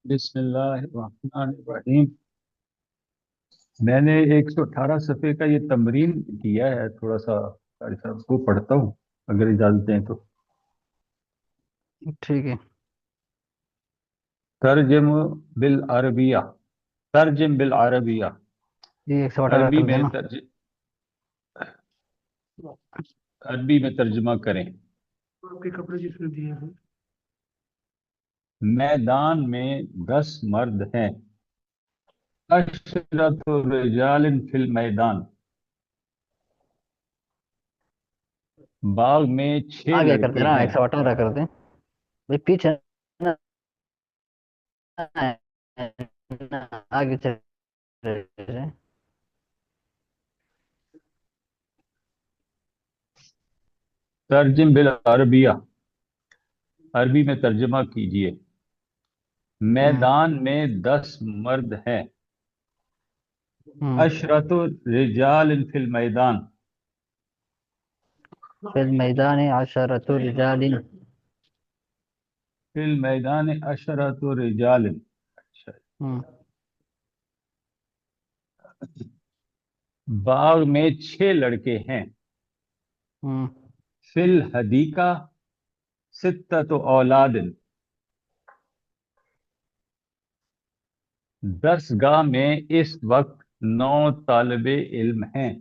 بسم اللہ الرحمن الرحیم۔ میں نے 118 صفحے کا یہ تمرین کیا ہے، تھوڑا سا قاری صاحب کو پڑھتا ہوں اگر اجازت دیں تو۔ ٹھیک ہے. ترجم بالعربیہ، ترجم بالعربیہ، یہ 118 عربی کر میں دینا. عربی میں ترجمہ کریں۔ آپ کے کپڑے جس میں دیے ہیں میدان میں 10 مرد ہیں، عشرۃ رجال فی المیدان، باغ میں 6 آگے کر لڑکے دینا، ہیں۔ 118 کر دیں بھائی. پیچھے نہ آگے چلے. ترجم بالعربیہ، عربی میں ترجمہ کیجئے۔ میدان میں 10 مرد ہیں، عشرۃ رجال فی المیدان، فی المیدان 10 رجال. فی المیدان عشرۃ رجال۔ اچھا، باغ میں 6 لڑکے ہیں۔ فی الحدیقہ ستۃ اولاد، درسگاہ میں اس وقت 9 طالب علم ہیں۔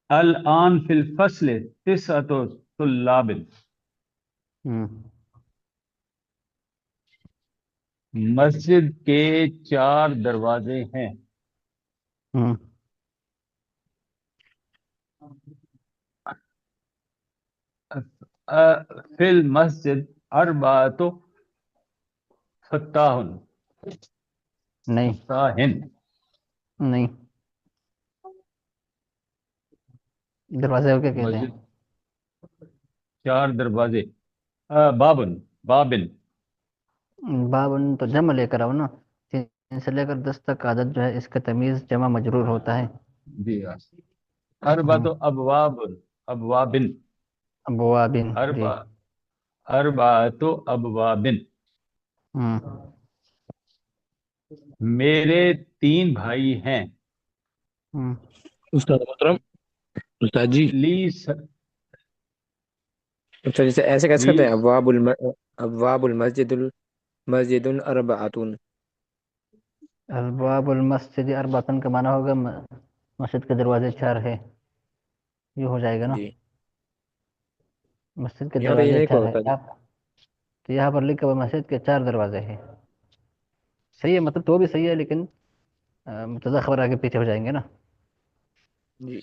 الآن فی الفصل 9 طلاب، مسجد کے 4 دروازے ہیں۔ فی المسجد 4 فتاح، نہیں فتاحن، نہیں، دروازے کو کیا کہتے ہیں؟ مسجد 4 دروازے، بابن، بابن، بابن تو جمع لے کر آؤ نا. 3 سے لے کر 10 تک عدد جو ہے اس کا تمیز جمع مجرور ہوتا ہے. جی ہاں، اربعۃ ابواب، ابوابن، ابوابن. جی. اربعۃ ابوابن، ہوں. میرے 3 بھائی ہیں۔ ہوں. استاد محترم، استاد جی. لی اچھا، جیسے ایسے کیسے لی کہتے ہیں ابواب المسجد مسجد اربعتن. الباب المسجد اربعتن کا معنی ہوگا مسجد کے دروازے 4 ہے، یہ ہو جائے گا نا. جی، مسجد کے یہاں پہ یہ دروازے نہیں 4 کہا ہے استاد جی. تو یہاں پر لکھا ہوا مسجد کے 4 دروازے ہیں. صحیح ہے، مطلب تو بھی صحیح ہے، لیکن مبتدا خبر آگے پیچھے ہو جائیں گے نا. جی،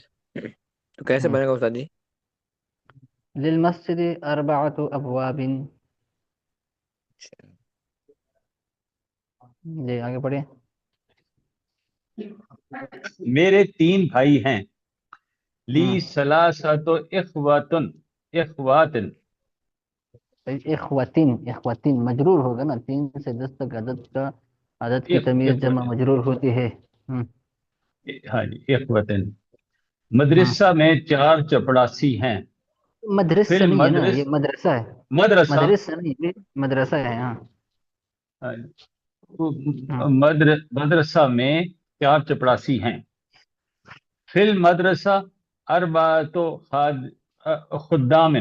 تو کیسے ہوں. بنے گا استاد جی؟ للمسجد 4 ابواب. جی آگے پڑھیں. میرے 3 بھائی ہیں۔ لی ہوں. ثلاثۃ اخواتن، اخواتن، اخواتین، اخواتین مجرور ہوگا نا. 3 سے 10 تک عدد کی تمیز جمع اخواتن، مجرور ہوتی ہے. ہوں. ہاں جی، اخواتن۔ ہوں. مدرسہ میں 4 چپڑاسی ہیں۔ فی مدرسہ نہیں ہے نا، المدرس، یہ مدرسہ ہے. مدرسہ، مدرسہ نہیں، یہ مدرسہ ہے. ہاں. ہاں، ہوں. مدرسہ میں 4 چپڑاسی ہیں۔ فی المدرسہ اربعۃ خدام،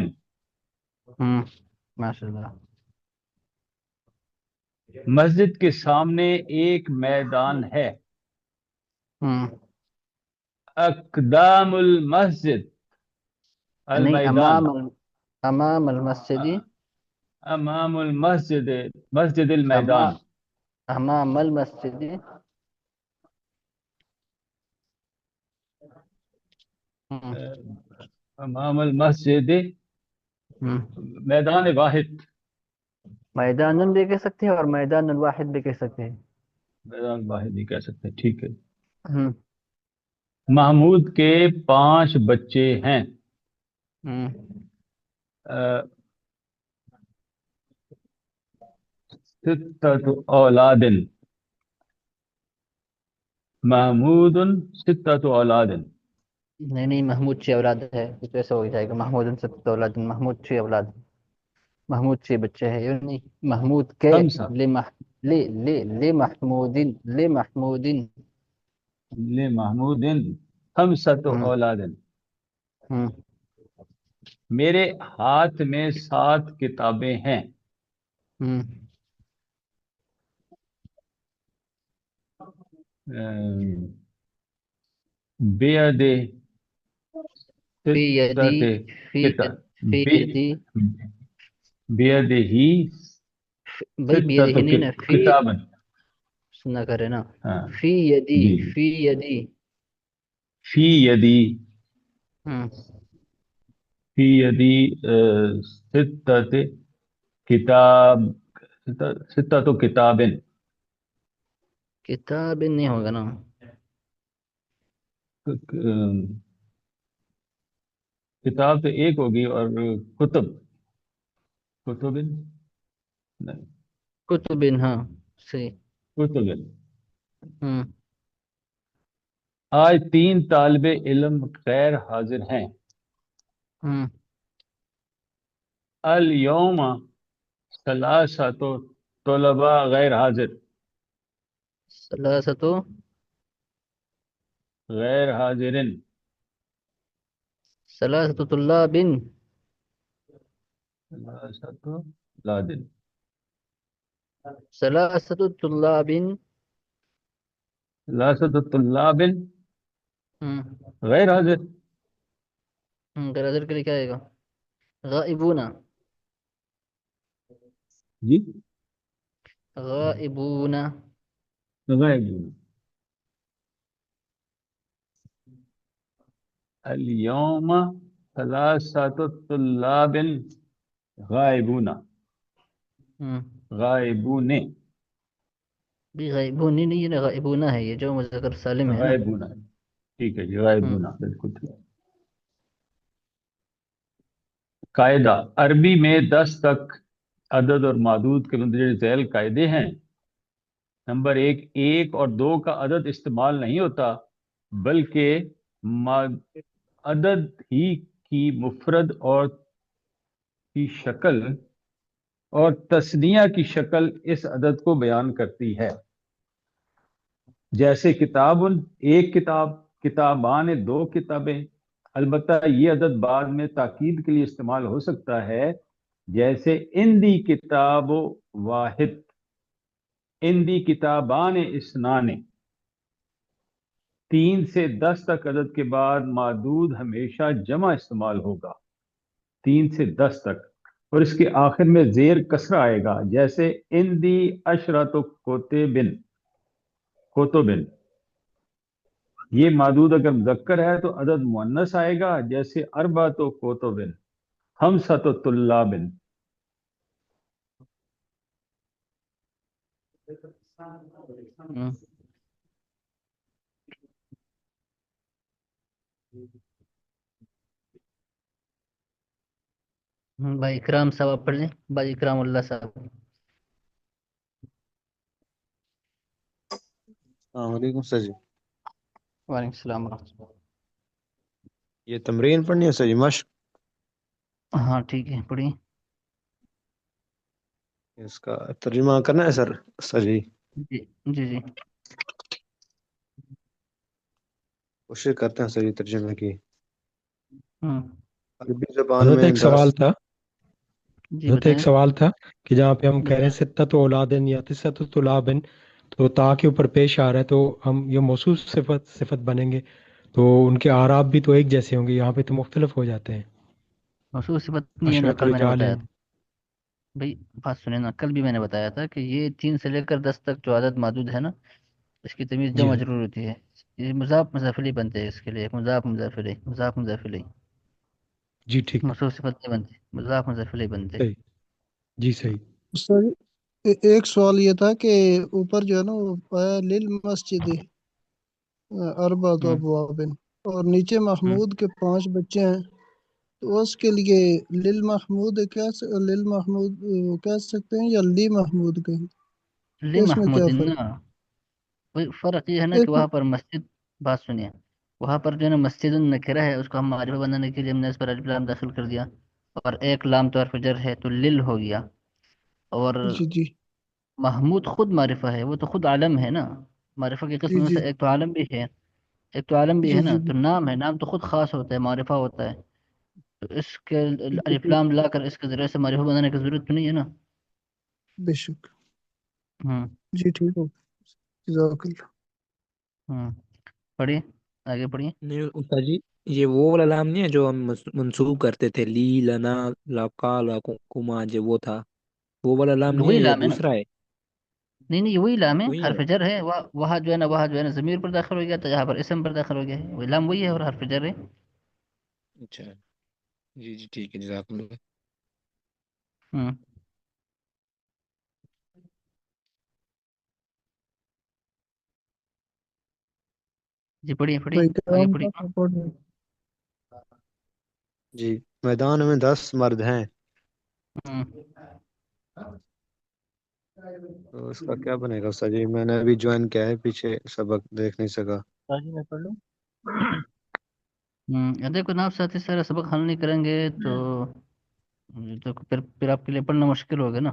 ہوں. ماشاء اللہ. مسجد کے سامنے ایک میدان ہے۔ ہوں. اقدام المسجد نہیں، المیدان، امام المسجد. امام المسجد، مسجد المیدان، امام المسجد. ہوں. امام المسجد، ہوں. میدان واحد، میدان بھی کہہ سکتے ہیں اور میدان الواحد بھی کہہ سکتے ہیں. میدان واحد نہیں کہہ سکتے، ٹھیک ہے۔ ہوں. محمود کے 5 بچے ہیں۔ ہوں. ستۃ اولاد، محمود ستۃ اولاد، نہیں نہیں، محمود 6 اولاد ہے، کچھ ایسا ہو جائے گا. محمود ان سے اولاد، محمود 6 اولاد. محمود 6 بچے ہیں یعنی محمود کے خمسہ لے محمودin لے محمودin لمحمود خمسۃ ہوں اولاد، ہوں میرے ہاتھ میں 7 کتابیں ہیں، ہوں بید فی یدی ستت فی کتاب، فی یدی بید ہی بھائی بید ستت ہی نہیں نا فی کتابن، سنا کرے نا ہاں فی یدی جی فی یدی فی یدی ہوں فی یدی ستت کتاب، ستت کتابن، کتاب نہیں ہوگا نا کتاب تو ایک ہوگی، اور کتب، کتبن نہیں، کتب ہاں صحیح کتبن۔ ہوں آج 3 طالب علم غیر حاضر ہیں، ہوں الیوم ثلاثۃ طلباء غیر حاضر، ثلاثت غیر حاضرن، ثلاثت طلاب ثلاثۃ لادن، ثلاثت طلاب ثلاثۃ طلاب ہوں غیر حاضر، غیر کے لیے کیا آئے گا غائبون جی غائبون غائب، الیوم ثلاثۃ طلاب غائبون، ہوں غائبون، بھی غائبون نہیں ہے نا غائبون ہے یہ جو مذکر سالم ہے نا غائبون، ٹھیک ہے جی، ہوں غائبون بالکل ٹھیک۔ قاعدہ عربی میں 10 تک عدد اور معدود کے مندرجہ ذیل قاعدے ہیں۔ نمبر 1، 1 اور 2 کا عدد استعمال نہیں ہوتا، بلکہ عدد ہی کی مفرد اور کی شکل اور تثنیہ کی شکل اس عدد کو بیان کرتی ہے، جیسے کتاب 1 کتاب، کتابان 2 کتابیں۔ البتہ یہ عدد بعد میں تاکید کے لیے استعمال ہو سکتا ہے، جیسے اندی کتاب واحد، اندی کتابان اسنان۔ 3 سے 10 تک عدد کے بعد معدود ہمیشہ جمع استعمال ہوگا، 3 سے 10 تک، اور اس کے آخر میں زیر کسرہ آئے گا، جیسے اندی عشرۃ کوتبن، کوتبن۔ یہ معدود اگر مذکر ہے تو عدد مؤنث آئے گا، جیسے اربعۃ کوتبن، خمسۃ طلابن۔ ہوں بھائی اکرام صاحب آپ پڑھ لیں بھائی اکرام اللہ صاحب السلام علیکم سر جی، وعلیکم السلام ورحمۃ اللہ یہ تمرین پڑھنی ہے سر جی، مشق؟ ہاں ٹھیک ہے پڑھیے اس کا ترجمہ کرنا ہے سر جی؟ جی جی جی کوشش کرتے ہیں سر جی ترجمے کی۔ ہوں عربی زبان حضرت میں ایک 10۔ سوال تھا جی حضرت ایک بتائیں سوال تھا کہ جہاں پہ ہم کہہ رہے ہیں بتائیں ستت اولادن یا تسعۃ طلابن، تو تا کے اوپر پیش آ رہا ہے، تو ہم یہ موصوف صفت بنیں گے، تو ان کے اعراب بھی تو ایک جیسے ہوں گے، یہاں پہ تو مختلف ہو جاتے ہیں۔ خصوص صفت نہیں ہے نا عشرت کل میں نے رجال، بتایا تھا بھائی بات سنیں نا کل بھی میں نے بتایا تھا کہ یہ 3 سے لے کر 10 تک جو عدد محدود ہے نا اس کی تمیز جی جمع حضرت، ضرور ہوتی ہے یہ مضاف مضافلی بنتے ہیں اس کے لیے مضاف مضافلی مضاف مضافلی جی ٹھیک ہے، مخصوص صفت نہیں بنتے مضاف مضافلی بنتے صحیح، جی صحیح، سر ایک سوال یہ تھا کہ اوپر جو ہے نا وہ پایا للمسجد اربعۃ ہوں ابواب اور نیچے ہوں محمود کے 5 بچے ہیں، تو اس کے لیے للمحمود للمحمود کہہ سکتے ہیں یا لی محمود کہیں؟ لی اس میں کیا محمود فرق؟ نا فرق یہ ہے نا کہ ایک وہاں پر مسجد بات سنیے وہاں پر جو ہے نا مسجد النکرہ ہے اس کو ہم معرفہ بنانے کے لیے ہم نے اس پر الف لام داخل کر دیا اور ایک لام تو حرف جر ہے تو لل ہو گیا. اور جی جی محمود خود معرفہ ہے، وہ تو خود عالم ہے نا. معرفہ کی جی قسم میں جی سے ایک تو عالم بھی ہے، ایک تو عالم بھی جی ہے جی نا. تو نام ہے، نام تو خود خاص ہوتا ہے، معرفہ ہوتا ہے. تو اس کے الف لام لا کر اس کے ذریعے سے معرفہ بنانے کی ضرورت تو نہیں ہے نا. بے شک. ہوں جی ٹھیک ہو. جزاک اللہ. ہوں پڑھیے، آگے پڑھیے. نہیں استاد جی، یہ وہ والا لام نہیں ہے جو ہم منسوب کرتے تھے، لی لنا لقا لکما، جو وہ تھا وہ والا لام نہیں ہے، وہی یہ لام ہے نا. دوسرا ہے. نہیں نہیں، یہ وہی لام ہے، وہی ہے. حرف جر ہے. وہاں جو ہے نا، وہاں جو ہے نا ضمیر پر داخل ہو گیا تو یہاں پر اسم پر داخل ہو گیا ہے. وہی لام وہی ہے اور حرف جر ہے. اچھا جی جی ٹھیک ہے، جزاک اللہ. ہوں جی پڑھیے پڑھیے، بھائی آگے کلام پڑھیے. کا پڑھ رہے ہیں. جی میدان میں 10 مرد ہیں، ہوں تو اس کا کیا بنے گا استاد جی؟ میں نے ابھی جوائن کیا ہے، پیچھے سبق دیکھ نہیں سکا. جی میں پڑھ لوں. دیکھو جناب، ساتھی سارا سبق حل نہیں کریں گے تو پھر آپ کے لیے پڑھنا مشکل ہوگا نا.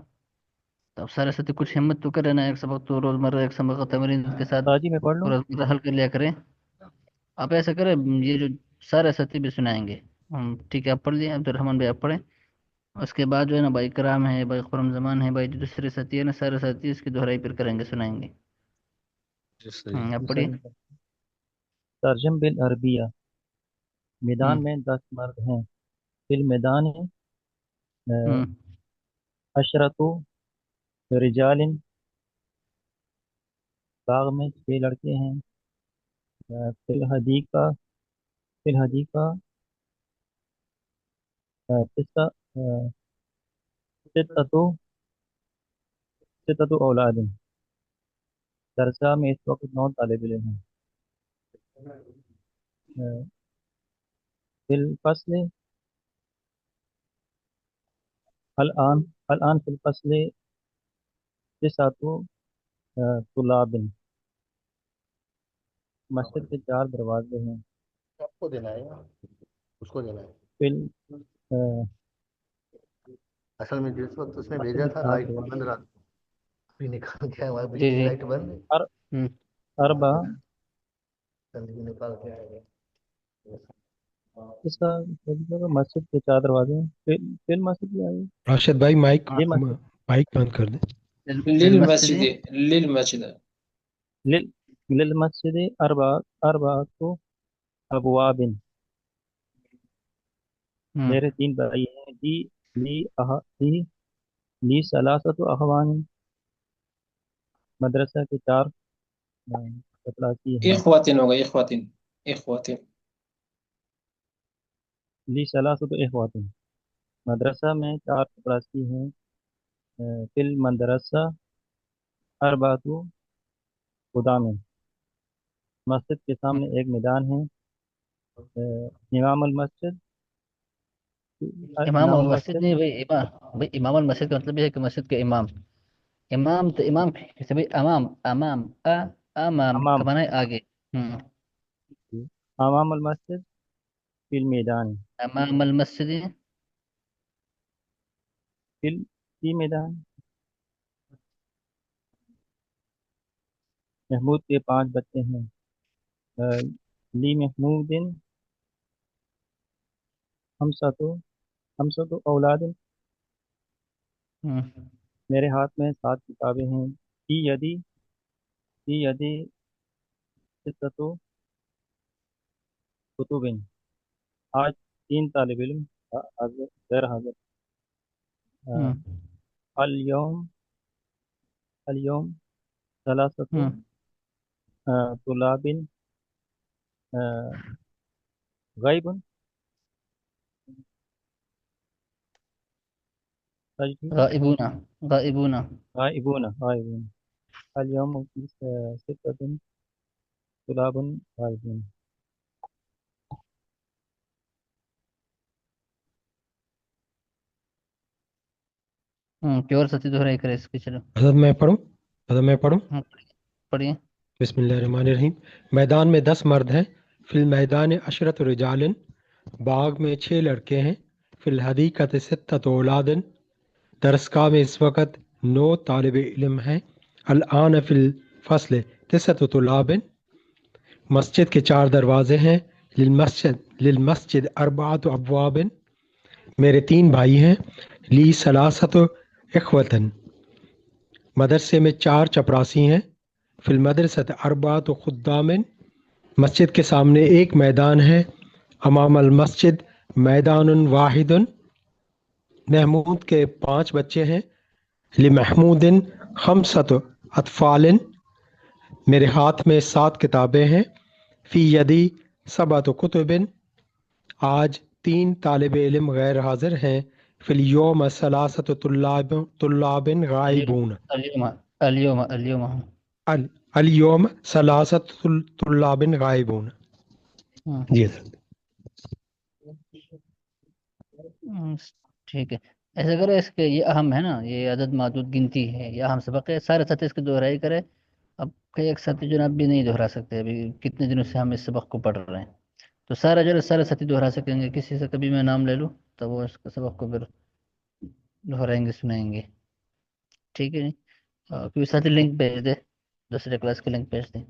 تو اب سارے ساتھی کچھ ہمت تو کرے نا، ایک سبق تو روزمرہ ایک سبق کا تمرین کے ساتھ جی میں پڑھ لوں. روزمرہ حل کر لیا کریں. آپ ایسا کریں، یہ جو سارے ساتھی بھی سنائیں گے. ٹھیک ہے، آپ پڑھ لیے. عبد الرحمن بھائی آپ پڑھیں. اس کے بعد جو ہے نا بھائی کرام ہے، بھائی خرم زمان ہے، بھائی جو دوسرے ساتھی ہے نا، سارے ساتھی اس کی دہرائی پھر کریں گے، سنائیں گے. جی صحیح. آپ پڑھیے. ترجم بالعربیہ. ہوں میدان میں 10 مرد ہیں، فی المیدان ہوں عشرۃ رجال، باغ میں 6 لڑکے ہیں. فی الحدیقہ، فی الحدیقہ ستہ ستۃ اولاد. درسگاہ میں اس وقت 9 طالب علم ہیں. فی الفصل، الآن فی الفصل 9 طلاب. مسجد کے 4 دروازے ہیں. آپ کو دینا ہے یا اس کو دینا ہے؟ فی ال- آ، اصل میں جس وقت اس نے مسجد بھیجا کے تھا 4 لائٹ دروازے بند رہا، ابھی نکال کے ہمارے جی بجلی کی جی. لائٹ بند ہے، ار ہوں اربع. جلدی نکال کے آئے گا. اس کا مسجد کے 4 دروازے ہیں. فی المسجد بھی آئے. راشد بھائی مائک یہ مسجد مائک بند کر دیں. فی المسجد. للمسجد. للمسجد اربعۃ ابواب. میرے 3 بھائی ہیں. لی ثلاثۃ اخوان. مدرسہ کے 4 چپڑاسی ہیں. إخوة ہوگا، إخوة. إخوة. لی ثلاثۃ اخوات. مدرسہ میں 4 چپڑاسی ہیں. فی المدرسہ اربعۃ خدام. مسجد کے سامنے ایک میدان ہے. امام المسجد. امام امام المسجد المسجد. نہیں بھائی، بھائی امام المسجد کا مطلب یہ ہے کہ مسجد کے امام. امام تو امام کیسے بھائی؟ امام امام امام کا امام معنی ہے آگے. ہوں امام المسجد فی المیدان. امام المسجد. فی میدان. محمود کے 5 بچے ہیں. لی محمود خمسۃ اولاد. ہوں میرے ہاتھ میں 7 کتابیں ہیں. فی یدی ستۃ کتب. آج 3 طالب علم غیر حاضر. ہوں الیوم ثلاثۃ ہوں طلاب غیب. غائبون غائبون. غائبون. الیوم ستۃ طلاب غائبون. پیور سچی دہرائی کرے اس کی. چلو حضرت میں پڑھوں. پڑھیے. بسم اللہ الرحمن الرحیم. میدان میں 10 مرد ہیں، فی المیدان عشرۃ رجال. باغ میں 6 لڑکے ہیں. فی الحدیقۃ ستۃ اولاد، درسگاہ میں اس وقت 9 طالب علم ہیں. الآن فی الفصل 9 طلاب، مسجد کے 4 دروازے ہیں. للمسجد 4 ابواب، میرے 3 بھائی ہیں. لی 3 اخوۃ، مدرسے میں 4 چپراسی ہیں. فی المدرسۃ 4 خدام، مسجد کے سامنے ایک میدان ہے. امام المسجد میدان واحد، محمود کے 5 بچے ہیں. لمحمود 5 اطفال، میرے ہاتھ میں 7 کتابیں ہیں. فی یدی 7 کتب، آج 3 طالب علم غیر حاضر ہیں. فی الیوم 3 طلاب غائبون، اليوم ہوں. الیوم 3 طلاب غائبون. جی سر. ٹھیک ہے. ایسا کرے اس کے، یہ اہم ہے نا، یہ عدد معدود گنتی ہے، یہ اہم سبق ہے. سارے ساتھی اس کی دہرائی کرے. اب کئی ایک ساتھی جو نا اب بھی نہیں دہرا سکتے، ابھی کتنے دنوں سے ہم اس سبق کو پڑھ رہے ہیں. تو سارا جو ہے سارے ساتھی دہرا سکیں گے. کسی سے کبھی میں نام لے لوں تو وہ اس کے سبق کو پھر دہرائیں گے، سنائیں گے. ٹھیک ہے. کوئی ساتھی لنک بھیج دے، دوسرے کلاس کی لنک بھیج دیں.